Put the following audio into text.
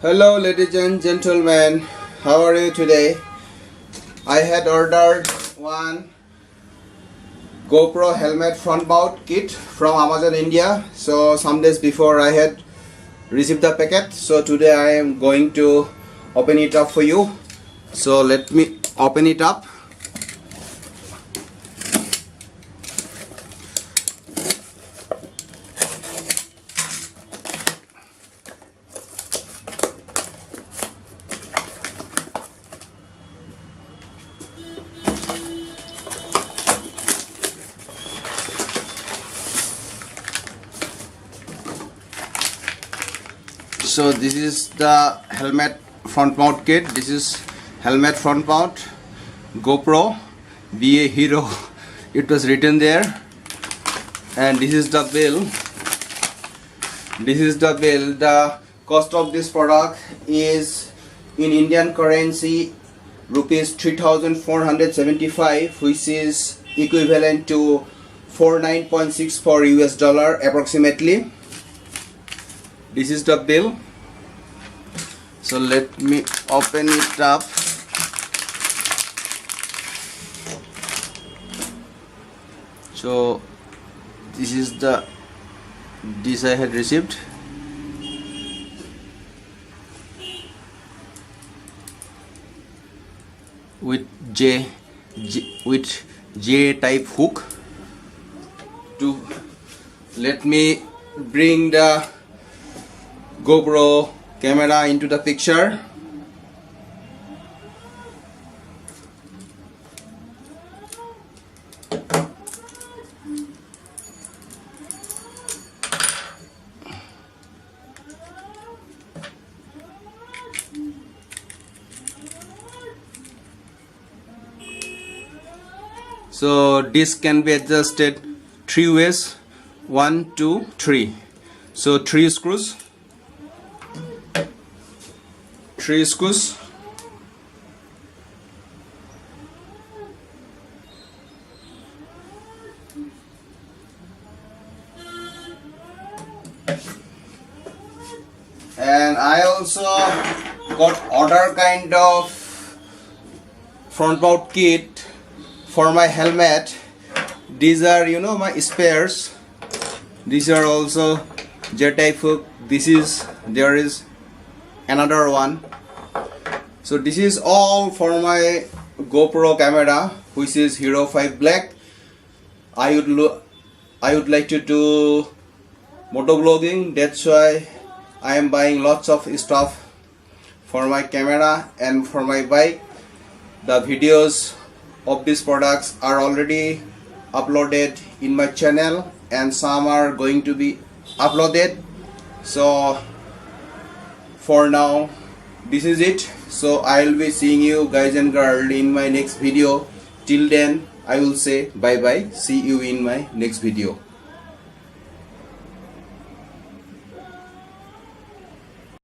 Hello ladies and gentlemen, how are you today? I had ordered one GoPro helmet front mount kit from Amazon India. So some days before I had received the packet. So today I am going to open it up for you. So let me open it up. So this is the helmet front mount kit. This is helmet front mount GoPro BA Hero. It was written there, and this is the bill. This is the bill. The cost of this product is in Indian currency rupees 3,475, which is equivalent to 49.64 US dollar approximately. This is the bill. So let me open it up. So this is this I had received. With J type hook. Let me bring the GoPro camera into the picture. So this can be adjusted 3 ways, 1, 2, 3. So 3 screws. And I also got other kind of front mount kit for my helmet. These are my spares. These are also J type hook. There is another one. So this is all for my GoPro camera, which is Hero 5 Black. I would like to do motovlogging. That's why I am buying lots of stuff for my camera and for my bike. The videos of these products are already uploaded in my channel, and some are going to be uploaded. So for now, this is it. So I will be seeing you guys and girls in my next video. Till then, I will say bye bye. See you in my next video.